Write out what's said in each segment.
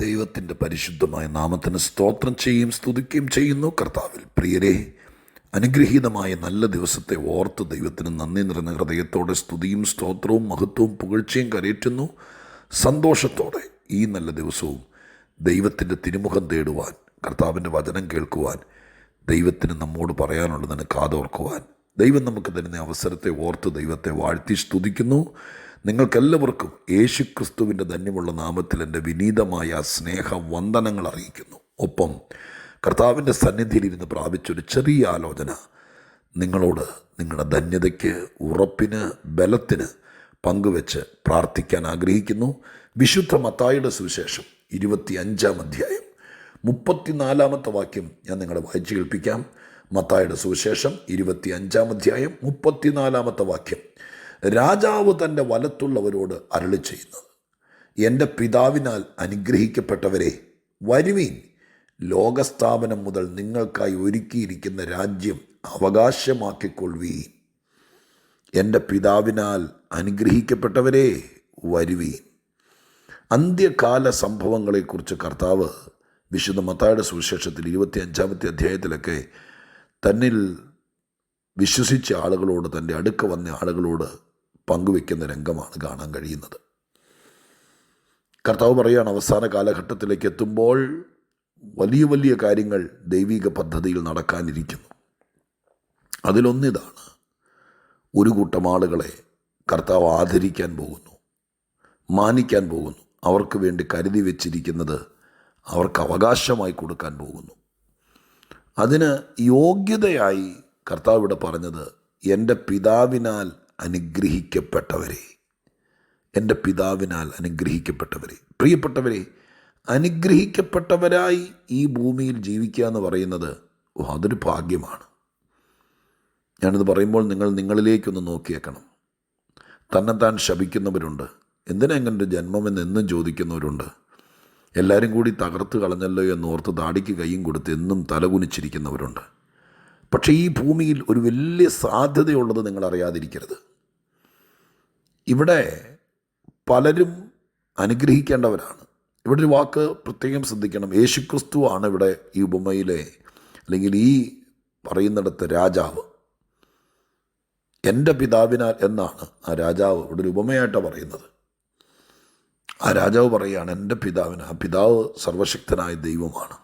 ദൈവത്തിൻ്റെ പരിശുദ്ധമായ നാമത്തിന് സ്തോത്രം ചെയ്യുകയും സ്തുതിക്കുകയും ചെയ്യുന്നു. കർത്താവിൽ പ്രിയരെ, അനുഗ്രഹീതമായ നല്ല ദിവസത്തെ ഓർത്ത് ദൈവത്തിന് നന്ദി നിറഞ്ഞ ഹൃദയത്തോടെ സ്തുതിയും സ്തോത്രവും മഹത്വവും പുകഴ്ചയും കരയറ്റുന്നു. സന്തോഷത്തോടെ ഈ നല്ല ദിവസവും ദൈവത്തിൻ്റെ തിരുമുഖം തേടുവാൻ, കർത്താവിൻ്റെ വചനം കേൾക്കുവാൻ, ദൈവത്തിന് നമ്മോട് പറയാനുള്ളതിന് കാതോർക്കുവാൻ ദൈവം നമുക്ക് തരുന്ന അവസരത്തെ ഓർത്ത് ദൈവത്തെ വാഴ്ത്തി സ്തുതിക്കുന്നു. നിങ്ങൾക്കെല്ലാവർക്കും യേശുക്രിസ്തുവിൻ്റെ ധന്യമുള്ള നാമത്തിൽ എൻ്റെ വിനീതമായ സ്നേഹവന്ദനങ്ങൾ അറിയിക്കുന്നു. ഒപ്പം കർത്താവിൻ്റെ സന്നിധിയിലിരുന്ന് പ്രാപിച്ചൊരു ചെറിയ ആലോചന നിങ്ങളോട് നിങ്ങളുടെ ധന്യതയ്ക്ക്, ഉറപ്പിന്, ബലത്തിന് പങ്കുവെച്ച് പ്രാർത്ഥിക്കാൻ ആഗ്രഹിക്കുന്നു. വിശുദ്ധ മത്തായിയുടെ സുവിശേഷം 25-ാം അധ്യായം 34-ാമത്തെ വാക്യം ഞാൻ നിങ്ങളെ വായിച്ചു കേൾപ്പിക്കാം. മത്തായിയുടെ സുവിശേഷം 25-ാം അധ്യായം 34-ാമത്തെ വാക്യം. രാജാവ് തൻ്റെ വലത്തുള്ളവരോട് അരുളി ചെയ്യുന്നത്: എൻ്റെ പിതാവിനാൽ അനുഗ്രഹിക്കപ്പെട്ടവരെ, വരുവീൻ, ലോകസ്ഥാപനം മുതൽ നിങ്ങൾക്കായി ഒരുക്കിയിരിക്കുന്ന രാജ്യം അവകാശമാക്കിക്കൊള്ളുവീൻ. എൻ്റെ പിതാവിനാൽ അനുഗ്രഹിക്കപ്പെട്ടവരെ, വരുവീൻ. അന്ത്യകാല സംഭവങ്ങളെക്കുറിച്ച് കർത്താവ് വിശുദ്ധ മത്തായിയുടെ സുവിശേഷത്തിൽ 25-ാമത്തെ അധ്യായത്തിലൊക്കെ തന്നിൽ വിശ്വസിച്ച ആളുകളോട്, തൻ്റെ അടുക്ക വന്ന ആളുകളോട് പങ്കുവെക്കുന്ന രംഗമാണ് കാണാൻ കഴിയുന്നത്. കർത്താവ് പറയുകയാണ്, അവസാന കാലഘട്ടത്തിലേക്ക് എത്തുമ്പോൾ വലിയ വലിയ കാര്യങ്ങൾ ദൈവിക പദ്ധതിയിൽ നടക്കാനിരിക്കുന്നു. അതിലൊന്നിതാണ്, ഒരു കൂട്ടം ആളുകളെ കർത്താവ് ആദരിക്കാൻ പോകുന്നു, മാനിക്കാൻ പോകുന്നു. അവർക്ക് വേണ്ടി കരുതി വച്ചിരിക്കുന്നത് അവർക്ക് അവകാശമായി കൊടുക്കാൻ പോകുന്നു. അതിന് യോഗ്യതയായി കർത്താവ് ഇവിടെ പറഞ്ഞത്, എൻ്റെ പിതാവിനാൽ അനുഗ്രഹിക്കപ്പെട്ടവരെ, എൻ്റെ പിതാവിനാൽ അനുഗ്രഹിക്കപ്പെട്ടവരെ. പ്രിയപ്പെട്ടവരെ, അനുഗ്രഹിക്കപ്പെട്ടവരായി ഈ ഭൂമിയിൽ ജീവിക്കുക എന്ന് പറയുന്നത് അതൊരു ഭാഗ്യമാണ്. ഞാനിത് പറയുമ്പോൾ നിങ്ങളിലേക്കൊന്ന് നോക്കിയേക്കണം. തന്നെത്താൻ ശപിക്കുന്നവരുണ്ട്. എന്തിനാ എങ്ങനെ ജന്മമെന്ന് എന്നും ചോദിക്കുന്നവരുണ്ട്. എല്ലാവരും കൂടി തകർത്ത് കളഞ്ഞല്ലോ എന്നോർത്ത് താടിക്ക് കൈയും കൊടുത്ത് എന്നും തലകുനിച്ചിരിക്കുന്നവരുണ്ട്. പക്ഷേ ഈ ഭൂമിയിൽ ഒരു വലിയ സാധ്യതയുള്ളത് നിങ്ങൾ അറിയാതിരിക്കരുത്. ഇവിടെ പലരും അനുഗ്രഹിക്കേണ്ടവരാണ്. ഇവിടെ ഒരു വാക്ക് പ്രത്യേകം ശ്രദ്ധിക്കണം. യേശുക്രിസ്തു ആണ് ഇവിടെ ഈ ഉപമയിലെ, അല്ലെങ്കിൽ ഈ പറയുന്നിടത്ത് രാജാവ്. എൻ്റെ പിതാവിനാൽ എന്നാണ് ആ രാജാവ് ഇവിടെ ഒരു ഉപമയായിട്ടാണ് പറയുന്നത്. ആ രാജാവ് പറയുകയാണ്, എൻ്റെ പിതാവിന്. ആ പിതാവ് സർവശക്തനായ ദൈവമാണ്.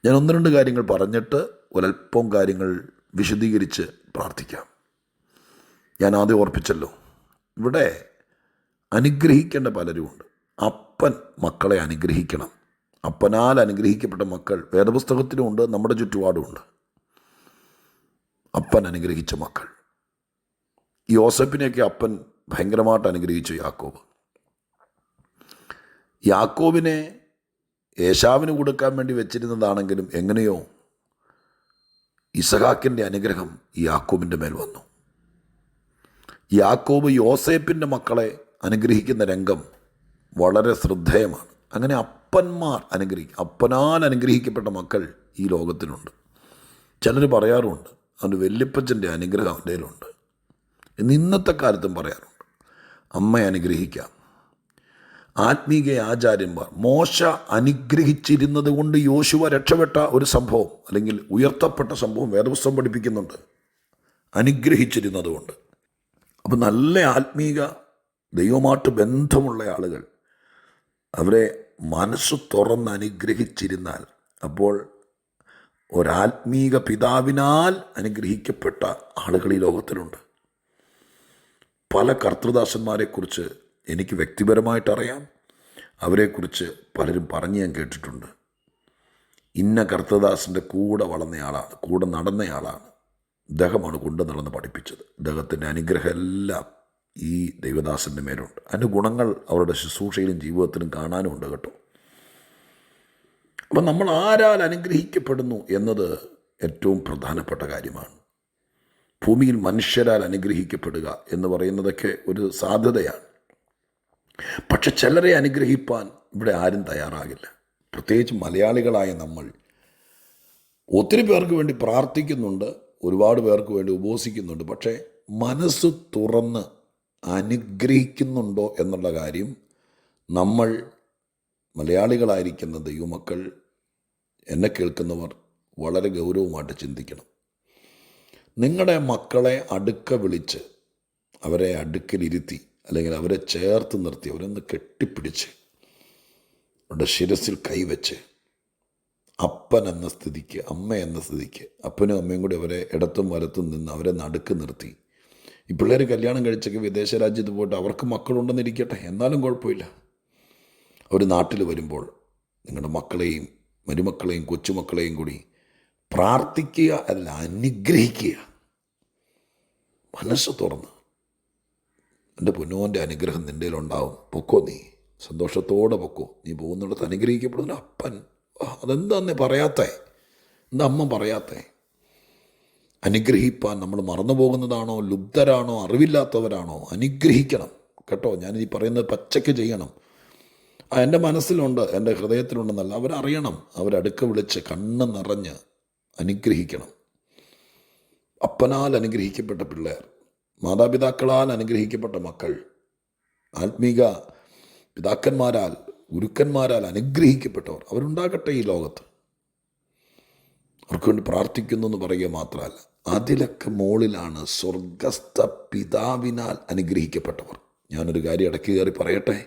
ഞാൻ ഒന്ന് രണ്ട് കാര്യങ്ങൾ പറഞ്ഞിട്ട് ഒരൽപ്പം കാര്യങ്ങൾ വിശദീകരിച്ച് പ്രാർത്ഥിക്കാം. ഞാൻ ആദ്യം ഓർപ്പിച്ചല്ലോ, ഇവിടെ അനുഗ്രഹിക്കേണ്ട പലരുമുണ്ട്. അപ്പൻ മക്കളെ അനുഗ്രഹിക്കണം. അപ്പനാൽ അനുഗ്രഹിക്കപ്പെട്ട മക്കൾ വേദപുസ്തകത്തിലുമുണ്ട്, നമ്മുടെ ചുറ്റുപാടുമുണ്ട്. അപ്പൻ അനുഗ്രഹിച്ച മക്കൾ. യോസേപ്പിനെയൊക്കെ അപ്പൻ ഭയങ്കരമായിട്ട് അനുഗ്രഹിച്ചു. യാക്കോബിനെ ഏശാവിന് കൊടുക്കാൻ വേണ്ടി വെച്ചിരുന്നതാണെങ്കിലും എങ്ങനെയോ ഇസഹാക്കിൻ്റെ അനുഗ്രഹം യാക്കോബിൻ്റെ മേൽ വന്നു. യാക്കോബ് യോസേപ്പിൻ്റെ മക്കളെ അനുഗ്രഹിക്കുന്ന രംഗം വളരെ ശ്രദ്ധേയമാണ്. അങ്ങനെ അപ്പന്മാർ അപ്പനാൽ അനുഗ്രഹിക്കപ്പെട്ട മക്കൾ ഈ ലോകത്തിലുണ്ട്. ചിലർ പറയാറുമുണ്ട്, അവൻ്റെ വല്യപ്പച്ചൻ്റെ അനുഗ്രഹം അവൻ്റെ കയ്യിലുണ്ട് എന്ന്. ഇന്നത്തെ കാലത്തും പറയാറുണ്ട്. അമ്മയെ അനുഗ്രഹിക്കാം. ആത്മീക ആചാര്യന്മാർ, മോശ അനുഗ്രഹിച്ചിരുന്നത് കൊണ്ട് യോശുവ രക്ഷപ്പെട്ട ഒരു സംഭവം, അല്ലെങ്കിൽ ഉയർത്തപ്പെട്ട സംഭവം വേദപുസ്തകം പഠിപ്പിക്കുന്നുണ്ട്. അനുഗ്രഹിച്ചിരുന്നത് കൊണ്ട്. അപ്പോൾ നല്ല ആത്മീക ദൈവമായിട്ട് ബന്ധമുള്ള ആളുകൾ അവരെ മനസ്സ് തുറന്ന് അനുഗ്രഹിച്ചിരുന്നാൽ, അപ്പോൾ ഒരാത്മീക പിതാവിനാൽ അനുഗ്രഹിക്കപ്പെട്ട ആളുകൾ ഈ ലോകത്തിലുണ്ട്. പല കർത്തൃദാസന്മാരെക്കുറിച്ച് എനിക്ക് വ്യക്തിപരമായിട്ടറിയാം. അവരെക്കുറിച്ച് പലരും പറഞ്ഞ് ഞാൻ കേട്ടിട്ടുണ്ട്. ഇന്ന കർത്തദാസിൻ്റെ കൂടെ വളർന്നയാളാണ്, കൂടെ നടന്നയാളാണ്, ഇദ്ദേഹമാണ് കൊണ്ടു നടന്ന് പഠിപ്പിച്ചത്. ഇദ്ദേഹത്തിൻ്റെ അനുഗ്രഹം എല്ലാം ഈ ദൈവദാസൻ്റെ മേലുണ്ട്. അതിൻ്റെ ഗുണങ്ങൾ അവരുടെ ശുശ്രൂഷയിലും ജീവിതത്തിലും കാണാനുമുണ്ട് കേട്ടോ. അപ്പം നമ്മൾ ആരാൽ അനുഗ്രഹിക്കപ്പെടുന്നു എന്നത് ഏറ്റവും പ്രധാനപ്പെട്ട കാര്യമാണ്. ഭൂമിയിൽ മനുഷ്യരാൽ അനുഗ്രഹിക്കപ്പെടുക എന്ന് പറയുന്നതൊക്കെ ഒരു സാധ്യതയാണ്. പക്ഷെ ചിലരെ അനുഗ്രഹിപ്പാൻ ഇവിടെ ആരും തയ്യാറാകില്ല. പ്രത്യേകിച്ച് മലയാളികളായ നമ്മൾ ഒത്തിരി പേർക്ക് വേണ്ടി പ്രാർത്ഥിക്കുന്നുണ്ട്, ഒരുപാട് പേർക്ക് വേണ്ടി ഉപവസിക്കുന്നുണ്ട്. പക്ഷേ മനസ്സ് തുറന്ന് അനുഗ്രഹിക്കുന്നുണ്ടോ എന്നുള്ള കാര്യം നമ്മൾ മലയാളികളായിരിക്കുന്ന ദൈവമക്കൾ, എന്നെ കേൾക്കുന്നവർ വളരെ ഗൗരവമായിട്ട് ചിന്തിക്കണം. നിങ്ങളുടെ മക്കളെ അടുക്ക വിളിച്ച് അവരെ അടുക്കലിരുത്തി അല്ലെങ്കിൽ അവരെ ചേർത്ത് നിർത്തി അവരൊന്ന് കെട്ടിപ്പിടിച്ച് അവരുടെ ശിരസിൽ കൈവച്ച് അപ്പൻ എന്ന സ്ഥിതിക്ക്, അമ്മ എന്ന സ്ഥിതിക്ക് അപ്പനും അമ്മയും കൂടി അവരെ ഇടത്തും വലത്തും നിന്ന് അവരെ നടുക്ക് നിർത്തി. ഈ പിള്ളേർ കല്യാണം കഴിച്ചൊക്കെ വിദേശ രാജ്യത്ത് പോയിട്ട് അവർക്ക് മക്കളുണ്ടെന്നിരിക്കട്ടെ, എന്നാലും കുഴപ്പമില്ല. അവർ നാട്ടിൽ വരുമ്പോൾ നിങ്ങളുടെ മക്കളെയും മരുമക്കളെയും കൊച്ചുമക്കളെയും കൂടി പ്രാർത്ഥിക്കുക, അല്ല അനുഗ്രഹിക്കുക. മനസ്സ് തുറന്ന്, എൻ്റെ പൊന്നോൻ്റെ അനുഗ്രഹം നിൻ്റെ ഉണ്ടാവും, പൊക്കോ, നീ സന്തോഷത്തോടെ പൊക്കോ, നീ പോകുന്നിടത്ത് അനുഗ്രഹിക്കപ്പെടുന്ന അപ്പൻ. അതെന്താന്നേ പറയാത്തേ? എന്താ അമ്മ പറയാത്തേ? അനുഗ്രഹിപ്പാൻ നമ്മൾ മറന്നു പോകുന്നതാണോ, ലുബ്ധരാണോ, അറിവില്ലാത്തവരാണോ? അനുഗ്രഹിക്കണം കേട്ടോ. ഞാനീ പറയുന്നത് പച്ചയ്ക്ക് ചെയ്യണം. എൻ്റെ മനസ്സിലുണ്ട്, എൻ്റെ ഹൃദയത്തിലുണ്ടെന്നല്ല, അവരറിയണം. അവരടുക്ക വിളിച്ച് കണ്ണ് നിറഞ്ഞ് അനുഗ്രഹിക്കണം. അപ്പനാൽ അനുഗ്രഹിക്കപ്പെട്ട പിള്ളേർ, മാതാപിതാക്കളാൽ അനുഗ്രഹിക്കപ്പെട്ട മക്കൾ, ആത്മീക പിതാക്കന്മാരാൽ ഗുരുക്കന്മാരാൽ അനുഗ്രഹിക്കപ്പെട്ടവർ അവരുണ്ടാകട്ടെ ഈ ലോകത്ത്. അവർക്ക് വേണ്ടി പ്രാർത്ഥിക്കുന്നു എന്ന് പറയുക മാത്രമല്ല, അതിലൊക്കെ മുകളിലാണ് സ്വർഗസ്ഥ പിതാവിനാൽ അനുഗ്രഹിക്കപ്പെട്ടവർ. ഞാനൊരു കാര്യം ഇടയ്ക്ക് കയറി പറയട്ടെ.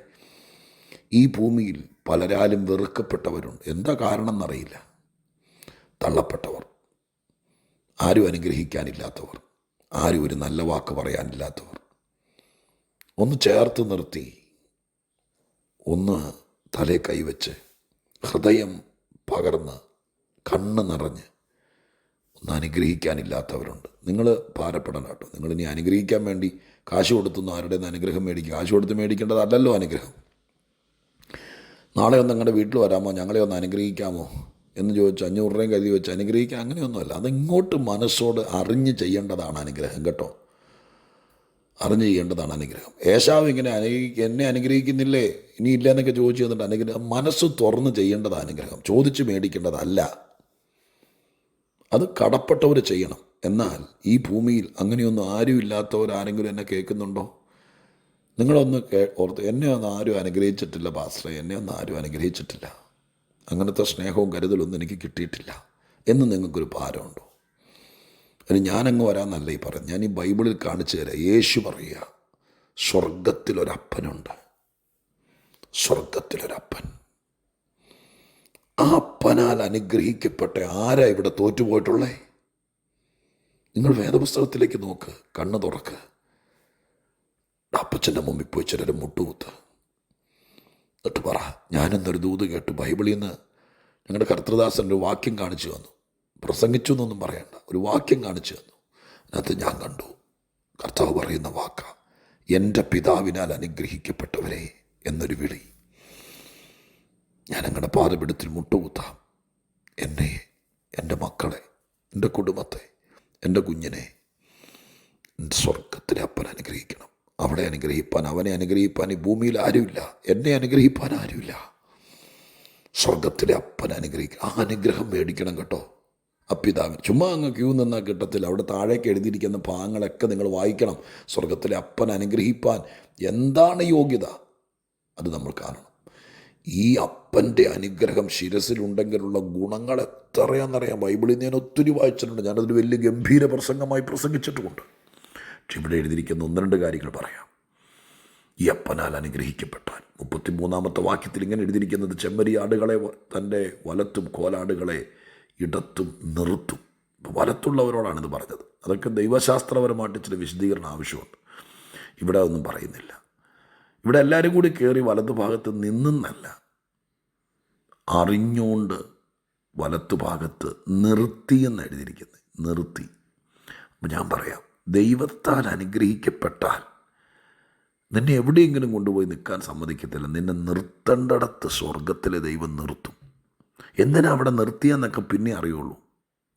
ഈ ഭൂമിയിൽ പലരാലും വെറുക്കപ്പെട്ടവരുണ്ട്. എന്താ കാരണം എന്നറിയില്ല. തള്ളപ്പെട്ടവർ, ആരും അനുഗ്രഹിക്കാനില്ലാത്തവർ, ആരും ഒരു നല്ല വാക്ക് പറയാനില്ലാത്തവർ. ഒന്ന് ചേർത്ത് നിർത്തി, ഒന്ന് തലേ കൈവച്ച് ഹൃദയം പകർന്ന് കണ്ണ് നിറഞ്ഞ് ഒന്ന് അനുഗ്രഹിക്കാനില്ലാത്തവരുണ്ട്. നിങ്ങൾ ഭാരപ്പെടണം കേട്ടോ. നിങ്ങളിനി അനുഗ്രഹിക്കാൻ വേണ്ടി കാശ് കൊടുത്തൊന്നും ആരുടെ അനുഗ്രഹം മേടിക്കുക. കാശ് കൊടുത്ത് മേടിക്കേണ്ടതല്ലല്ലോ അനുഗ്രഹം. നാളെ ഒന്ന് ഞങ്ങളുടെ വീട്ടിൽ വരാമോ, ഞങ്ങളെ ഒന്ന് അനുഗ്രഹിക്കാമോ എന്ന് ചോദിച്ച് 500 രൂപയും കരുതി വെച്ച് അനുഗ്രഹിക്കാൻ അങ്ങനെയൊന്നുമല്ല. അതിങ്ങോട്ട് മനസ്സോട് അറിഞ്ഞ് ചെയ്യേണ്ടതാണ് അനുഗ്രഹം കേട്ടോ. അറിഞ്ഞ് ചെയ്യേണ്ടതാണ് അനുഗ്രഹം. ഏശാവ് ഇങ്ങനെ എന്നെ അനുഗ്രഹിക്കുന്നില്ലേ, ഇനി ഇല്ല എന്നൊക്കെ ചോദിച്ചു തന്നിട്ട് അനുഗ്രഹം. മനസ്സ് തുറന്ന് ചെയ്യേണ്ടതാണ് അനുഗ്രഹം, ചോദിച്ച് മേടിക്കേണ്ടതല്ല. അത് കടപ്പെട്ടവർ ചെയ്യണം. എന്നാൽ ഈ ഭൂമിയിൽ അങ്ങനെയൊന്നും ആരും ഇല്ലാത്തവർ ആരെങ്കിലും എന്നെ കേൾക്കുന്നുണ്ടോ? നിങ്ങളൊന്ന് ഓർത്ത്, എന്നെ ഒന്നും ആരും അനുഗ്രഹിച്ചിട്ടില്ല പാസ്റ്ററെ, എന്നെ ഒന്നും ആരും അനുഗ്രഹിച്ചിട്ടില്ല, അങ്ങനത്തെ സ്നേഹവും കരുതലൊന്നും എനിക്ക് കിട്ടിയിട്ടില്ല എന്ന് നിങ്ങൾക്കൊരു ഭാരമുണ്ടോ? അതിന് ഞാനങ്ങ് വരാമെന്നല്ല ഈ പറയുന്നത്. ഞാൻ ഈ ബൈബിളിൽ കാണിച്ചു തരാം. യേശു പറയുക, സ്വർഗത്തിലൊരപ്പനുണ്ട്, സ്വർഗത്തിലൊരപ്പൻ. ആ അപ്പനാൽ അനുഗ്രഹിക്കപ്പെട്ട ആരാ ഇവിടെ തോറ്റുപോയിട്ടുള്ളേ? നിങ്ങൾ വേദപുസ്തകത്തിലേക്ക് നോക്ക്, കണ്ണ് തുറക്ക്. അപ്പച്ചൻ്റെ മുമ്പിൽ പോയി ചിലർ മുട്ടുകുത്ത്. എന്നിട്ട് പറ, ഞാനെന്നൊരു ദൂത് കേട്ടു. ബൈബിളിൽ നിന്ന് ഞങ്ങളുടെ കർത്തൃദാസൻ ഒരു വാക്യം കാണിച്ചു തന്നു. പ്രസംഗിച്ചു എന്നൊന്നും പറയണ്ട, ഒരു വാക്യം കാണിച്ചു തന്നു. അതിനകത്ത് ഞാൻ കണ്ടു കർത്താവ് പറയുന്ന വാക്ക, എൻ്റെ പിതാവിനാൽ അനുഗ്രഹിക്കപ്പെട്ടവരെ എന്നൊരു വിളി. ഞാൻ ഞങ്ങളുടെ പാദപീഠത്തിൽ മുട്ടുകുത്താം. എന്നെ, എൻ്റെ മക്കളെ, എൻ്റെ കുടുംബത്തെ, എൻ്റെ കുഞ്ഞിനെ സ്വർഗത്തിലെ അപ്പൻ അനുഗ്രഹിക്കണം. അവിടെ അനുഗ്രഹിപ്പാൻ, അവനെ അനുഗ്രഹിപ്പാൻ ഈ ഭൂമിയിൽ ആരുമില്ല. എന്നെ അനുഗ്രഹിപ്പാൻ ആരുമില്ല. സ്വർഗത്തിലെ അപ്പൻ അനുഗ്രഹിക്കണം. ആ അനുഗ്രഹം മേടിക്കണം കേട്ടോ. അപ്പിതാവിൻ ചുമ്മാ അങ്ങ് ക്യൂ നിന്നാൽ കിട്ടത്തില്ല. അവിടെ താഴേക്ക് എഴുതിയിരിക്കുന്ന ഭാഗങ്ങളൊക്കെ നിങ്ങൾ വായിക്കണം. സ്വർഗത്തിലെ അപ്പൻ അനുഗ്രഹിപ്പാൻ എന്താണ് യോഗ്യത, അത് നമ്മൾ കാണണം. ഈ അപ്പൻ്റെ അനുഗ്രഹം ശിരസിലുണ്ടെങ്കിലുള്ള ഗുണങ്ങൾ എത്രയാണെന്നറിയാം. ബൈബിളിൽ ഞാൻ ഒത്തിരി വായിച്ചിട്ടുണ്ട്. ഞാനതൊരു വലിയ ഗംഭീര പ്രസംഗമായി പ്രസംഗിച്ചിട്ടുമുണ്ട്. പക്ഷെ ഇവിടെ എഴുതിയിരിക്കുന്ന 1-2 കാര്യങ്ങൾ പറയാം. ഈ അപ്പനാൽ അനുഗ്രഹിക്കപ്പെട്ടാൽ 33-ാമത്തെ വാക്യത്തിൽ ഇങ്ങനെ എഴുതിയിരിക്കുന്നത്, ചെമ്മരിയാടുകളെ തൻ്റെ വലത്തും കോലാടുകളെ ഇടത്തും നിർത്തും. ഇപ്പോൾ വലത്തുള്ളവരോടാണിത് പറഞ്ഞത്. അതൊക്കെ ദൈവശാസ്ത്രപരമായിട്ട് ചില വിശദീകരണം ആവശ്യമുണ്ട്. ഇവിടെ അതൊന്നും പറയുന്നില്ല. ഇവിടെ എല്ലാവരും കൂടി കയറി വലതുഭാഗത്ത് നിന്നല്ല, അറിഞ്ഞുകൊണ്ട് വലത്തുഭാഗത്ത് നിർത്തിയെന്ന് എഴുതിയിരിക്കുന്നത്. നിർത്തി. അപ്പം ഞാൻ പറയാം, ദൈവത്താൽ അനുഗ്രഹിക്കപ്പെട്ടാൽ നിന്നെ എവിടെയെങ്കിലും കൊണ്ടുപോയി നിൽക്കാൻ സമ്മതിക്കത്തില്ല. നിന്നെ നിർത്തേണ്ടിടത്ത് സ്വർഗത്തിലെ ദൈവം നിർത്തും. എന്തിനാ അവിടെ നിർത്തിയെന്നൊക്കെ പിന്നെ അറിയുള്ളൂ.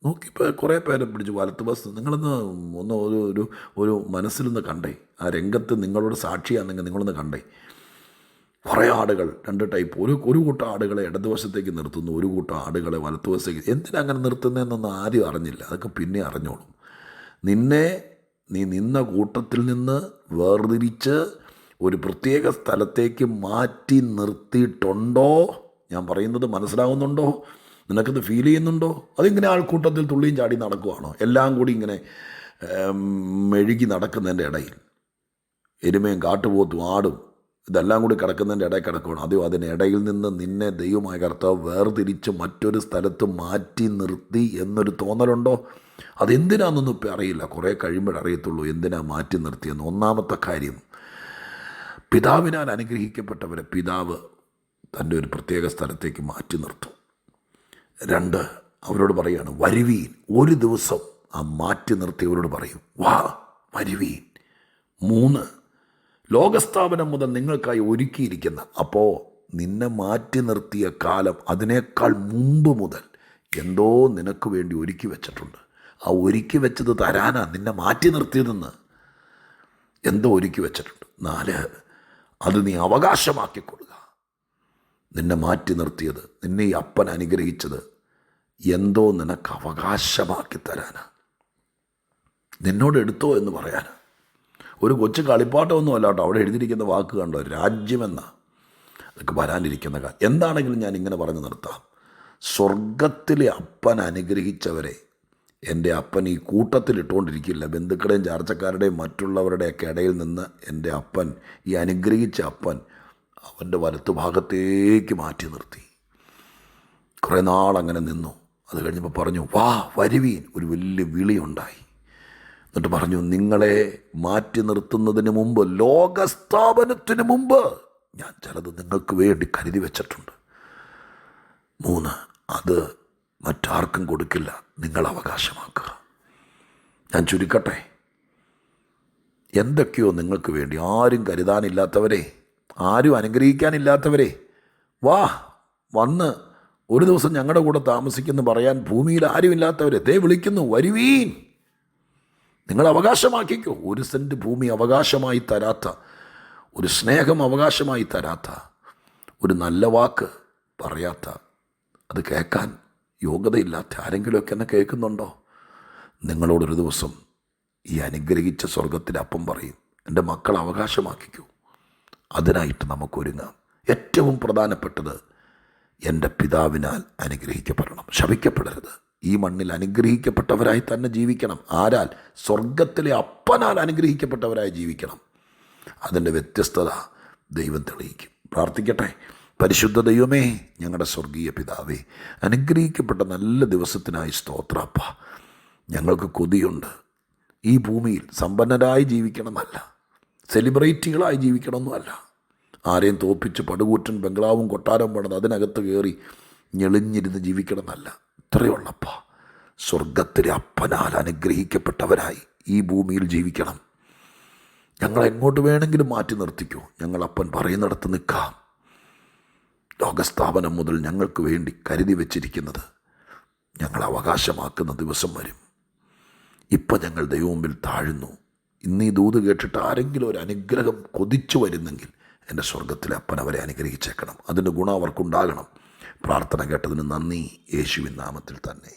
നോക്കിപ്പോൾ കുറേ പേരെ പിടിച്ച് വലത്ത് ബസ്, നിങ്ങളൊന്ന് ഒരു മനസ്സിലൊന്ന് കണ്ടേ. ആ രംഗത്ത് നിങ്ങളോട് സാക്ഷിയാണെങ്കിൽ നിങ്ങളൊന്ന് കണ്ടേ. കുറേ ആടുകൾ, 2 ടൈപ്പ്. ഒരു കൂട്ടം ആടുകളെ ഇടതുവശത്തേക്ക് നിർത്തുന്നു, ഒരു കൂട്ടം ആടുകളെ വലത്തുവശത്തേക്ക്. എന്തിനാ അങ്ങനെ നിർത്തുന്നതെന്നൊന്നും ആരും അറിഞ്ഞില്ല. അതൊക്കെ പിന്നെ അറിഞ്ഞോളും. നീ നിന്ന കൂട്ടത്തിൽ നിന്ന് വേർതിരിച്ച് ഒരു പ്രത്യേക സ്ഥലത്തേക്ക് മാറ്റി നിർത്തിയിട്ടുണ്ടോ ഞാൻ പറയുന്നത് മനസ്സിലാവുന്നുണ്ടോ? നിനക്കത് ഫീൽ ചെയ്യുന്നുണ്ടോ? അതിങ്ങനെ ആൾക്കൂട്ടത്തിൽ തുള്ളിയും ചാടി നടക്കുവാണോ? എല്ലാം കൂടി ഇങ്ങനെ മെഴുകി നടക്കുന്നതിൻ്റെ ഇടയിൽ എരുമയും കാട്ടുപോത്തും ആടും ഇതെല്ലാം കൂടി കിടക്കുന്നതിൻ്റെ ഇടയിൽ കിടക്കുകയാണ്. അതോ അതിനിടയിൽ നിന്ന് നിന്നെ ദൈവമായ കർത്താവ് വേർതിരിച്ച് മറ്റൊരു സ്ഥലത്ത് മാറ്റി നിർത്തി എന്നൊരു തോന്നലുണ്ടോ? അതെന്തിനാണെന്നൊന്നും ഇപ്പം അറിയില്ല. കുറേ കഴിയുമ്പോഴറിയത്തുള്ളൂ എന്തിനാ മാറ്റി നിർത്തിയെന്ന്. ഒന്നാമത്തെ കാര്യം, പിതാവിനാൽ അനുഗ്രഹിക്കപ്പെട്ടവരെ പിതാവ് തൻ്റെ ഒരു പ്രത്യേക സ്ഥലത്തേക്ക് മാറ്റി നിർത്തും. 2, അവരോട് പറയുകയാണ് വരുവീൻ. ഒരു ദിവസം ആ മാറ്റി നിർത്തിയവരോട് പറയും വാ വരുവീൻ. 3, ലോകസ്ഥാപനം മുതൽ നിങ്ങൾക്കായി ഒരുക്കിയിരിക്കുന്ന, അപ്പോൾ നിന്നെ മാറ്റി നിർത്തിയ കാലം അതിനേക്കാൾ മുമ്പ് മുതൽ എന്തോ നിനക്ക് വേണ്ടി ഒരുക്കി വെച്ചിട്ടുണ്ട്. ആ ഒരുക്കി വെച്ചത് തരാനാ നിന്നെ മാറ്റി നിർത്തിയതെന്ന് എന്തോ ഒരുക്കി വെച്ചിട്ടുണ്ട്. 4, അത് നീ അവകാശമാക്കിക്കൊള്ളുക. നിന്നെ മാറ്റി നിർത്തിയത്, നിന്നെ ഈ അപ്പൻ അനുഗ്രഹിച്ചത് എന്തോ നിനക്ക് അവകാശമാക്കി തരാനാ, നിന്നോട് എടുത്തോ എന്ന് പറയാനാ. ഒരു കൊച്ചു കളിപ്പാട്ടമൊന്നും അല്ല കേട്ടോ. അവിടെ എഴുതിയിരിക്കുന്ന വാക്ക് കണ്ടോ, രാജ്യമെന്ന. അതൊക്കെ വരാനിരിക്കുന്ന കാര്യം. എന്താണെങ്കിലും ഞാൻ ഇങ്ങനെ പറഞ്ഞു നിർത്താം. സ്വർഗത്തിലെ അപ്പൻ അനുഗ്രഹിച്ചവരെ എൻ്റെ അപ്പൻ ഈ കൂട്ടത്തിലിട്ടുകൊണ്ടിരിക്കില്ല. ബന്ധുക്കളുടെയും ചാർച്ചക്കാരുടെയും മറ്റുള്ളവരുടെയൊക്കെ ഇടയിൽ നിന്ന് എൻ്റെ അപ്പൻ, ഈ അനുഗ്രഹിച്ച അപ്പൻ, അവൻ്റെ വലത്തുഭാഗത്തേക്ക് മാറ്റി നിർത്തി. കുറേ നാളങ്ങനെ നിന്നു. അത് കഴിഞ്ഞപ്പോൾ പറഞ്ഞു വാ വരുവീൻ. ഒരു വലിയ വിളിയുണ്ടായി. എന്നിട്ട് പറഞ്ഞു നിങ്ങളെ മാറ്റി നിർത്തുന്നതിന് മുമ്പ്, ലോകസ്ഥാപനത്തിന് മുമ്പ് ഞാൻ ചിലത് നിങ്ങൾക്ക് വേണ്ടി കരുതി വെച്ചിട്ടുണ്ട്. 3, അത് മറ്റാർക്കും കൊടുക്കില്ല, നിങ്ങൾ അവകാശമാക്കുക. ഞാൻ ചുരുക്കട്ടെ, എന്തൊക്കെയോ നിങ്ങൾക്ക് വേണ്ടി, ആരും കരുതാനില്ലാത്തവരെ, ആരും അനുഗ്രഹിക്കാനില്ലാത്തവരെ, വാ വന്ന് ഒരു ദിവസം ഞങ്ങളുടെ കൂടെ താമസിക്കുന്നു പറയാൻ ഭൂമിയിൽ ആരുമില്ലാത്തവരെ ദേ വിളിക്കുന്നു, വരുവീൻ, നിങ്ങൾ അവകാശമാക്കിക്കോ. 1 സെൻറ്റ് ഭൂമി അവകാശമായി തരാത്ത, ഒരു സ്നേഹം അവകാശമായി തരാത്ത, ഒരു നല്ല വാക്ക് പറയാത്ത, അത് കേൾക്കാൻ യോഗ്യതയില്ലാത്ത ആരെങ്കിലുമൊക്കെ എന്നെ കേൾക്കുന്നുണ്ടോ? നിങ്ങളോടൊരു ദിവസം ഈ അനുഗ്രഹിച്ച സ്വർഗത്തിലെ അപ്പം പറയും, എൻ്റെ മക്കൾ അവകാശമാക്കിക്കൂ. അതിനായിട്ട് നമുക്കൊരുങ്ങാം. ഏറ്റവും പ്രധാനപ്പെട്ടത്, എൻ്റെ പിതാവിനാൽ അനുഗ്രഹിക്കപ്പെടണം, ശപിക്കപ്പെടരുത്. ഈ മണ്ണിൽ അനുഗ്രഹിക്കപ്പെട്ടവരായി തന്നെ ജീവിക്കണം. ആരാൽ? സ്വർഗത്തിലെ അപ്പനാൽ അനുഗ്രഹിക്കപ്പെട്ടവരായി ജീവിക്കണം. അതിൻ്റെ വ്യത്യസ്തത ദൈവം തെളിയിക്കും. പ്രാർത്ഥിക്കട്ടെ. പരിശുദ്ധ ദൈവമേ, ഞങ്ങളുടെ സ്വർഗീയ പിതാവേ, അനുഗ്രഹിക്കപ്പെട്ട നല്ല ദിവസത്തിനായി സ്തോത്രപ്പ. ഞങ്ങൾക്ക് കൊതിയുണ്ട്. ഈ ഭൂമിയിൽ സമ്പന്നരായി ജീവിക്കണമെന്നല്ല, സെലിബ്രിറ്റികളായി ജീവിക്കണമെന്നുമല്ല, ആരെയും തോൽപ്പിച്ച് പടുകൂറ്റൻ ബംഗ്ലാവും കൊട്ടാരവും പണിത് അതിനകത്ത് കയറി ഞെളിഞ്ഞിരുന്ന് ജീവിക്കണമെന്നല്ല. ഇത്രയുള്ളപ്പ, സ്വർഗത്തിലെ അപ്പനാൽ അനുഗ്രഹിക്കപ്പെട്ടവരായി ഈ ഭൂമിയിൽ ജീവിക്കണം. ഞങ്ങളെങ്ങോട്ട് വേണമെങ്കിലും മാറ്റി നിർത്തിക്കോ, ഞങ്ങളപ്പൻ പറയുന്നിടത്ത് നിൽക്കാം. ലോകസ്ഥാപനം മുതൽ ഞങ്ങൾക്ക് വേണ്ടി കരുതി വച്ചിരിക്കുന്നത് ഞങ്ങൾ അവകാശമാക്കുന്ന ദിവസം വരും. ഇപ്പം ഞങ്ങൾ ദൈവമുമ്പിൽ താഴുന്നു. ഇന്ന് ഈ ദൂത് കേട്ടിട്ട് ആരെങ്കിലും ഒരു അനുഗ്രഹം കൊതിച്ചു വരുന്നെങ്കിൽ എൻ്റെ സ്വർഗത്തിലെ അപ്പൻ അവരെ അനുഗ്രഹിച്ചേക്കണം. അതിൻ്റെ ഗുണം അവർക്കുണ്ടാകണം. പ്രാർത്ഥന കേട്ടതിന് നന്ദി. യേശുവിൻ നാമത്തിൽ തന്നെ.